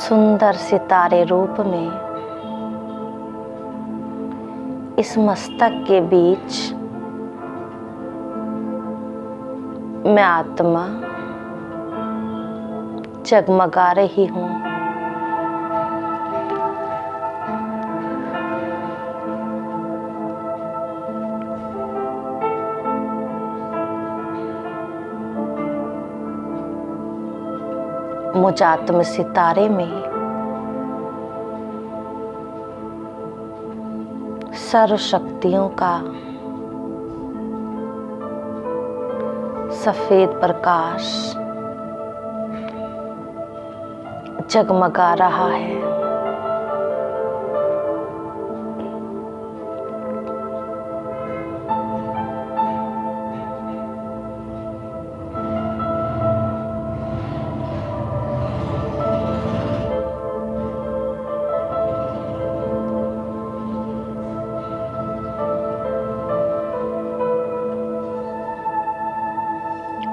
सुंदर सितारे रूप में इस मस्तक के बीच मैं आत्मा जगमगा रही हूँ। मुझ आत्म सितारे में सर्व शक्तियों का सफेद प्रकाश जगमगा रहा है।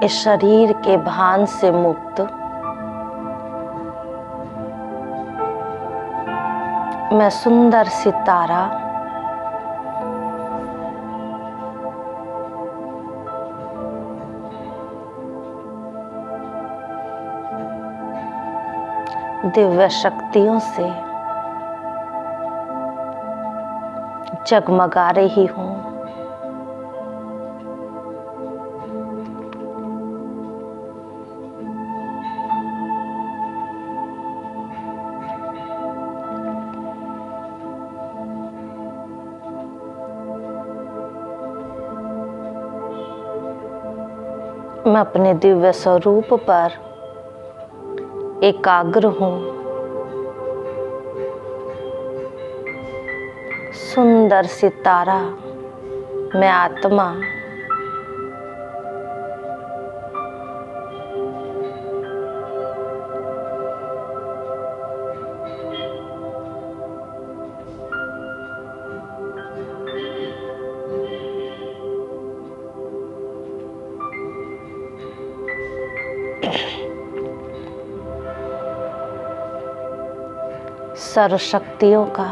इस शरीर के भान से मुक्त मैं सुंदर सितारा दिव्य शक्तियों से जगमगा रही हूँ। मैं अपने दिव्य स्वरूप पर एकाग्र हूँ। सुंदर सितारा मैं आत्मा सर्व शक्तियों का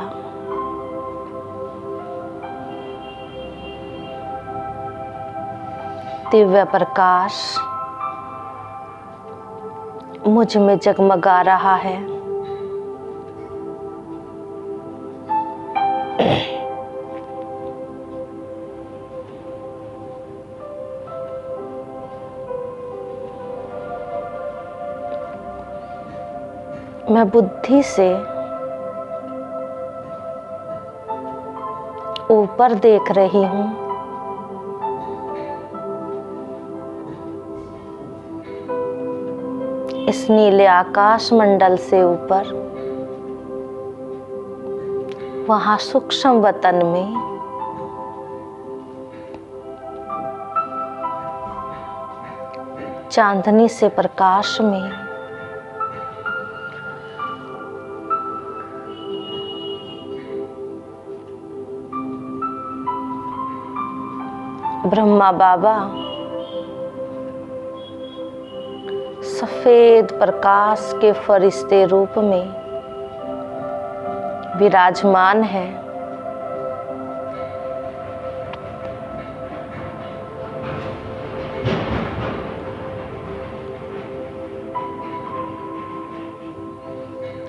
दिव्य प्रकाश मुझ में जगमगा रहा है। मैं बुद्धि से ऊपर देख रही हूँ। इस नीले आकाश मंडल से ऊपर वहाँ सूक्ष्म वतन में चांदनी से प्रकाश में ब्रह्मा बाबा सफेद प्रकाश के फरिश्ते रूप में विराजमान है।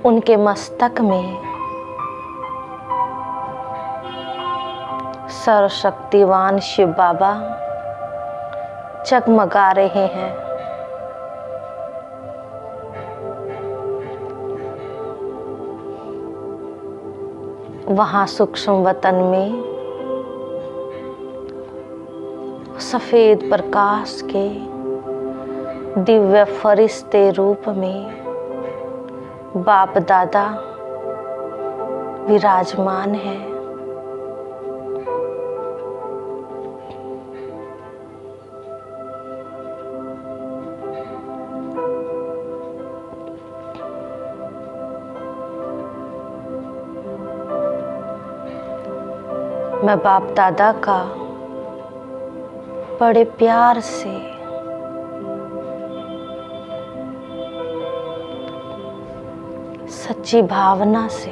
उनके मस्तक में सर्वशक्तिवान शिव बाबा जगमगा रहे हैं। वहाँ सूक्ष्म वतन में सफेद प्रकाश के दिव्य फरिश्ते रूप में बाप दादा विराजमान है। मैं बाप दादा का बड़े प्यार से सच्ची भावना से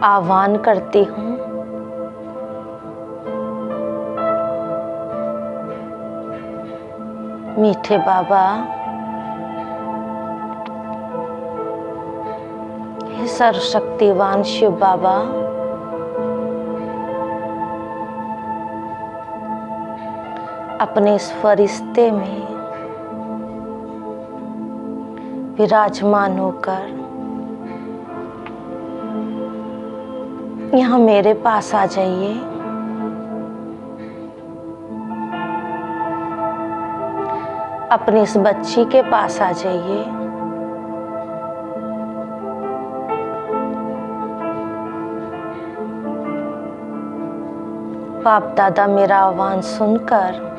आह्वान करती हूँ। मीठे बाबा, हे सर्वशक्तिवान शिव बाबा, अपने इस फरिश्ते में विराजमान होकर यहाँ मेरे पास आ जाइए। अपनी इस बच्ची के पास आ जाइए। बाप दादा मेरा आह्वान सुनकर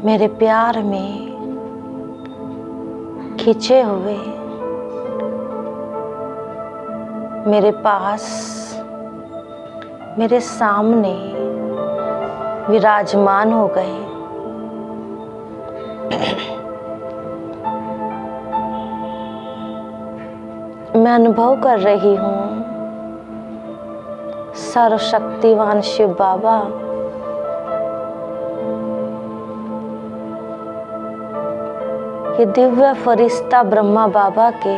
मेरे प्यार में खिंचे हुए मेरे पास, मेरे सामने विराजमान हो गए। मैं अनुभव कर रही हूँ सर्वशक्तिवान शिव बाबा ये दिव्य फरिश्ता ब्रह्मा बाबा के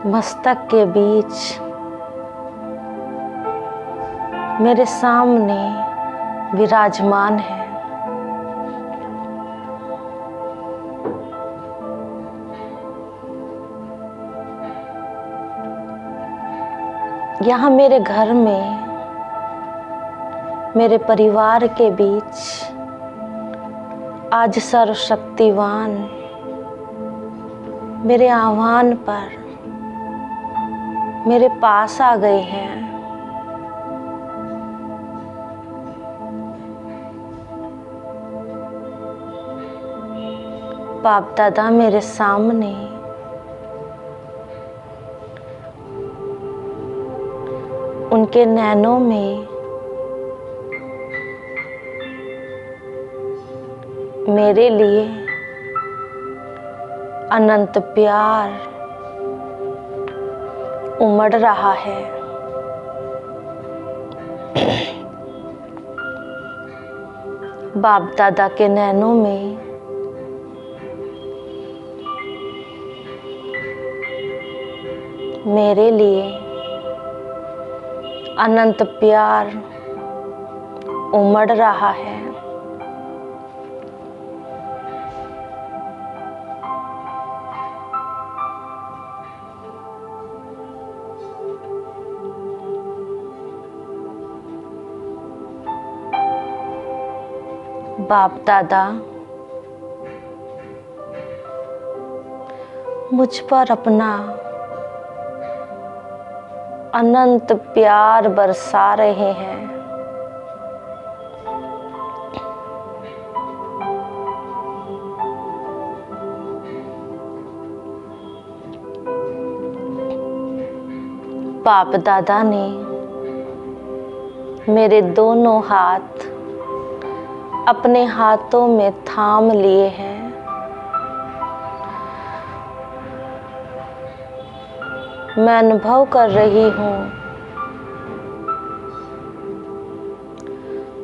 मस्तक के बीच मेरे सामने विराजमान है। यहाँ मेरे घर में, मेरे परिवार के बीच आज सर्वशक्तिवान मेरे आह्वान पर मेरे पास आ गए हैं। बाप दादा मेरे सामने उनके नैनों में मेरे लिए अनंत प्यार उमड़ रहा है। बाप दादा के नैनों में मेरे लिए अनंत प्यार उमड़ रहा है। बाप दादा मुझ पर अपना अनंत प्यार बरसा रहे हैं। बाप दादा ने मेरे दोनों हाथ अपने हाथों में थाम लिए हैं। मैं अनुभव कर रही हूँ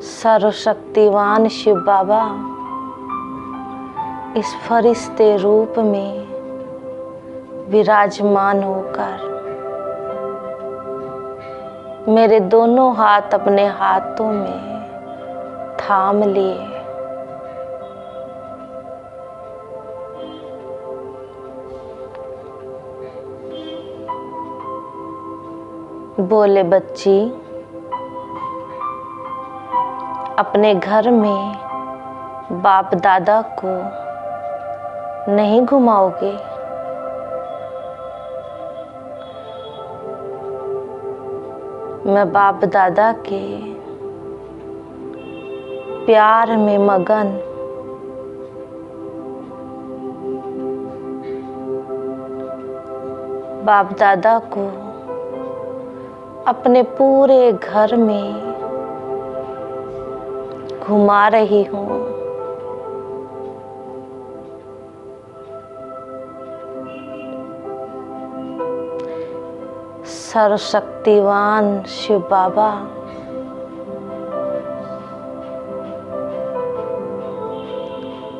सर्वशक्तिवान शिव बाबा इस फरिश्ते रूप में विराजमान होकर मेरे दोनों हाथ अपने हाथों में थाम लिए। बोले बच्ची, अपने घर में बाप दादा को नहीं घुमाओगे? मैं बाप दादा के प्यार में मगन बाप दादा को अपने पूरे घर में घुमा रही हूँ। सर्वशक्तिवान शिव बाबा,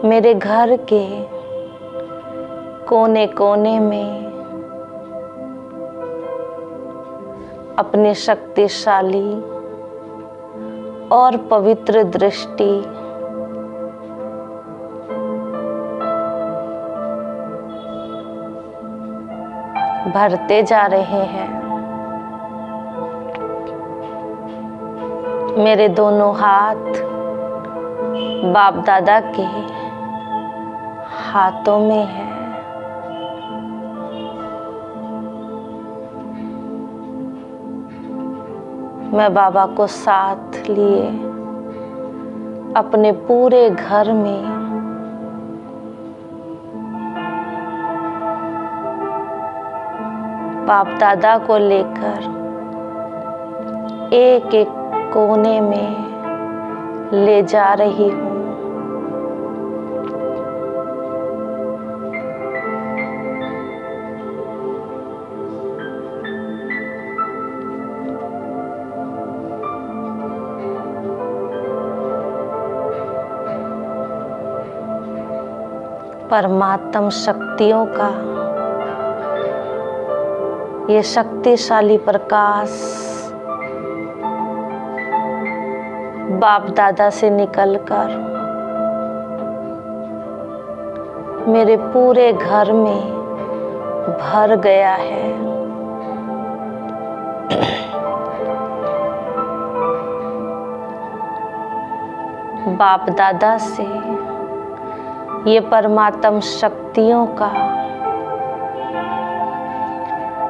मेरे घर के कोने कोने में अपनी शक्तिशाली और पवित्र दृष्टि भरते जा रहे हैं। मेरे दोनों हाथ बाप दादा के हाथों में है। मैं बाबा को साथ लिए अपने पूरे घर में बाप दादा को लेकर एक एक कोने में ले जा रही हूँ। परमात्म शक्तियों का ये शक्तिशाली प्रकाश बाप दादा से निकलकर मेरे पूरे घर में भर गया है। बाप दादा से ये परमात्म शक्तियों का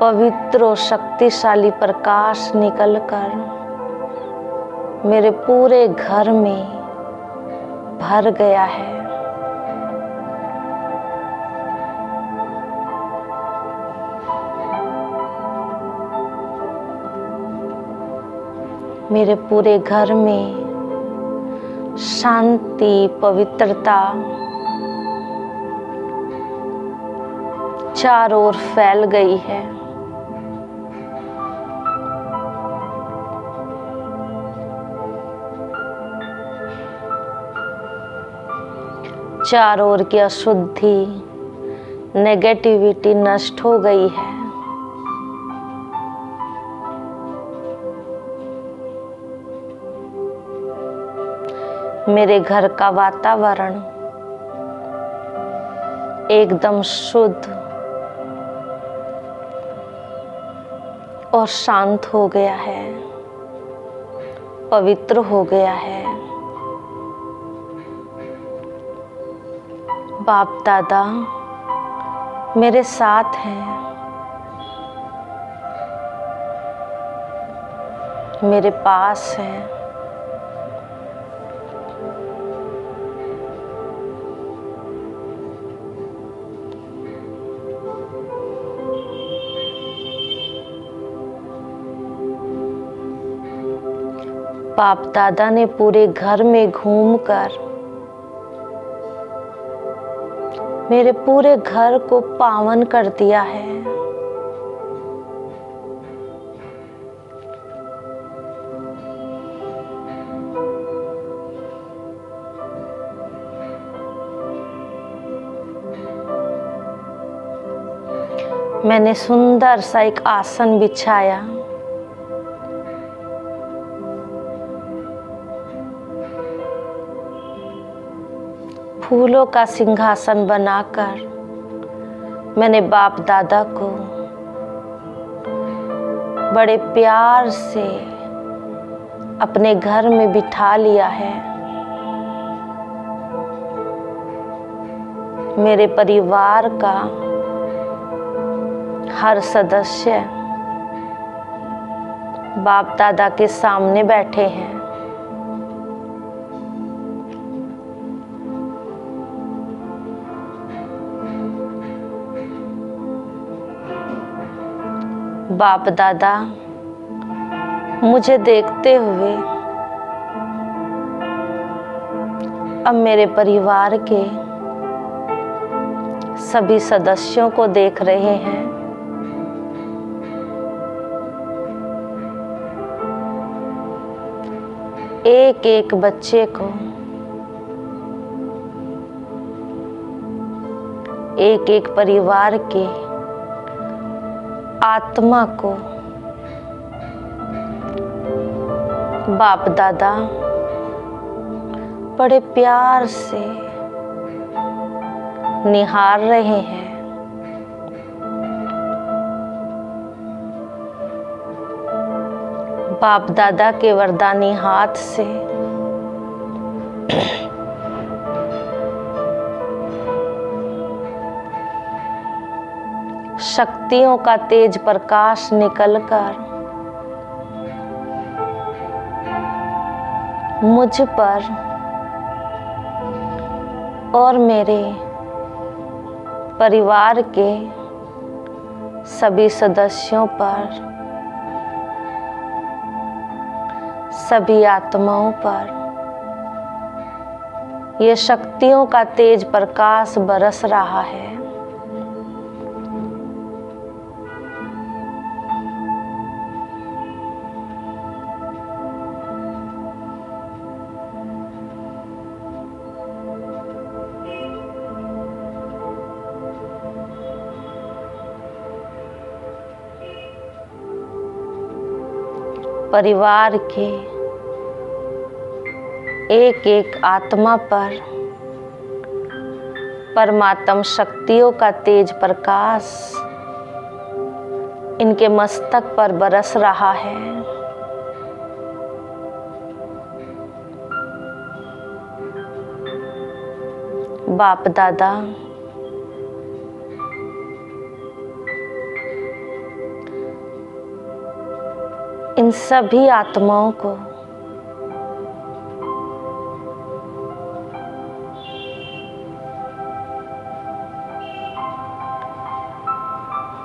पवित्र और शक्तिशाली प्रकाश निकलकर मेरे पूरे घर में भर गया है। मेरे पूरे घर में शांति, पवित्रता चारों ओर फैल गई है। चारों ओर की अशुद्धि, नेगेटिविटी नष्ट हो गई है। मेरे घर का वातावरण एकदम शुद्ध और शांत हो गया है, पवित्र हो गया है। बाप दादा मेरे साथ हैं। मेरे पास हैं। बाप दादा ने पूरे घर में घूमकर मेरे पूरे घर को पावन कर दिया है। मैंने सुंदर सा एक आसन बिछाया। फूलों का सिंहासन बनाकर मैंने बाप दादा को बड़े प्यार से अपने घर में बिठा लिया है। मेरे परिवार का हर सदस्य बाप दादा के सामने बैठे हैं। बाप दादा मुझे देखते हुए अब मेरे परिवार के सभी सदस्यों को देख रहे हैं। एक एक बच्चे को, एक एक परिवार के आत्मा को बाप दादा बड़े प्यार से निहार रहे हैं। बाप दादा के वरदानी हाथ से शक्तियों का तेज प्रकाश निकलकर मुझ पर और मेरे परिवार के सभी सदस्यों पर, सभी आत्माओं पर ये शक्तियों का तेज प्रकाश बरस रहा है। परिवार के एक एक आत्मा पर परमात्म शक्तियों का तेज प्रकाश इनके मस्तक पर बरस रहा है। बाप दादा इन सभी आत्माओं को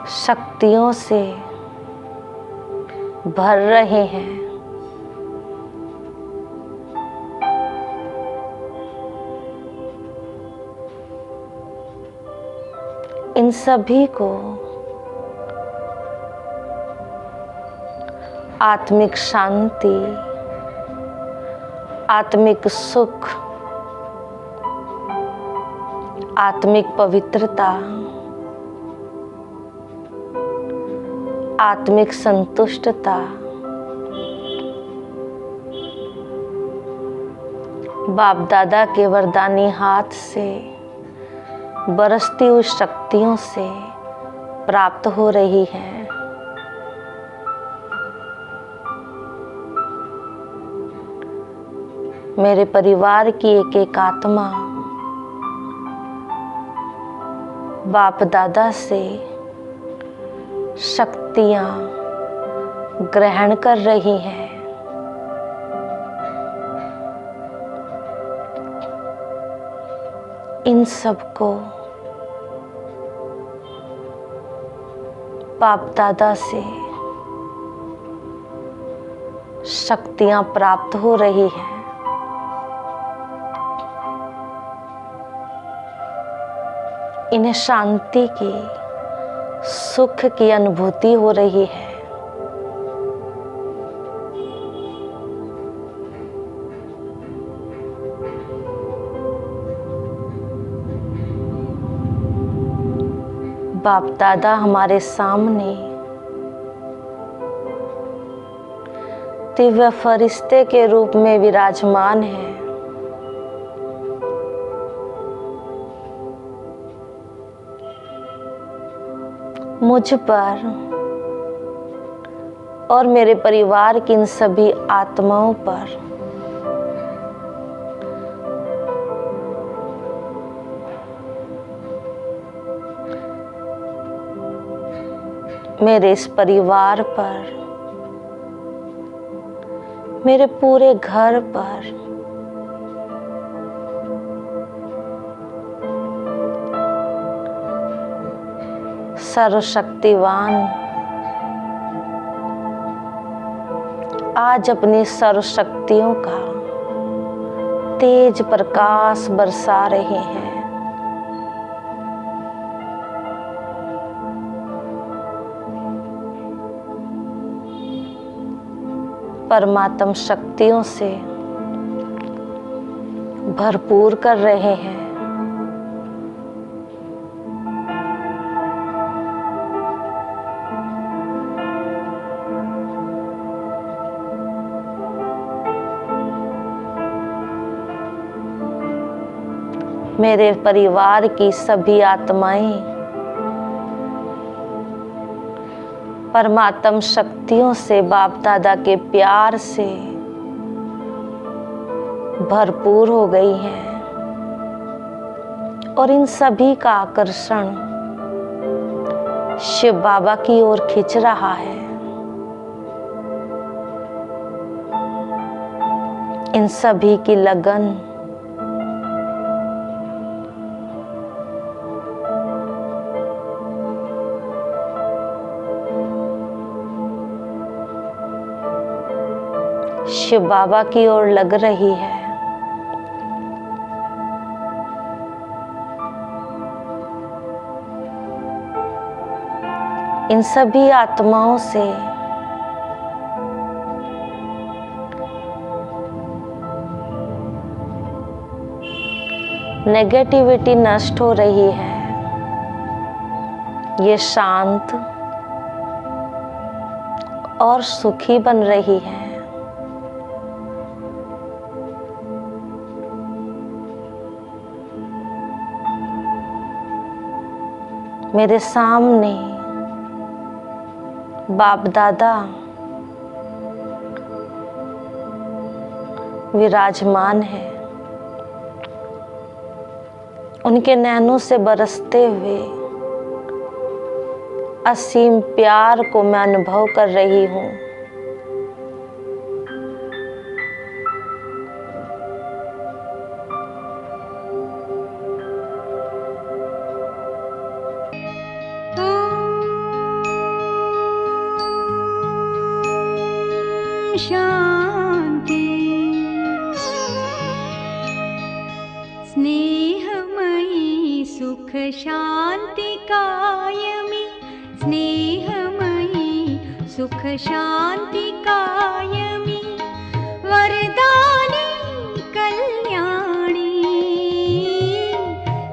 शक्तियों से भर रहे हैं। इन सभी को आत्मिक शांति, आत्मिक सुख, आत्मिक पवित्रता, आत्मिक संतुष्टता, बाप दादा के वरदानी हाथ से बरसती हुई शक्तियों से प्राप्त हो रही है। मेरे परिवार की एक एक आत्मा बाप दादा से शक्तियां ग्रहण कर रही है। इन सबको बाप दादा से शक्तियां प्राप्त हो रही हैं। इन्हें शांति की, सुख की अनुभूति हो रही है। बाप दादा हमारे सामने दिव्य फरिश्ते के रूप में विराजमान है। मुझ पर और मेरे परिवार की इन सभी आत्माओं पर मेरे इस परिवार पर, मेरे पूरे घर पर सर्वशक्तिवान आज अपनी सर्वशक्तियों का तेज प्रकाश बरसा रहे हैं। परमात्म शक्तियों से भरपूर कर रहे हैं। मेरे परिवार की सभी आत्माएं परमात्म शक्तियों से, बाप दादा के प्यार से भरपूर हो गई हैं और इन सभी का आकर्षण शिव बाबा की ओर खींच रहा है। इन सभी की लगन शिव बाबा की ओर लग रही है। इन सभी आत्माओं से नेगेटिविटी नष्ट हो रही है। ये शांत और सुखी बन रही है। मेरे सामने बाप दादा विराजमान है। उनके नैनों से बरसते हुए असीम प्यार को मैं अनुभव कर रही हूँ। शांति स्नेहमयी सुख शांति कायमी, स्नेहमयी सुख शांति कायमी, वरदानी कल्याणी,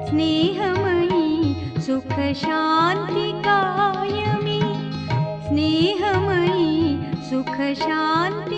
स्नेहमयी सुख शांति कायमी, स्नेहमयी सुख शांति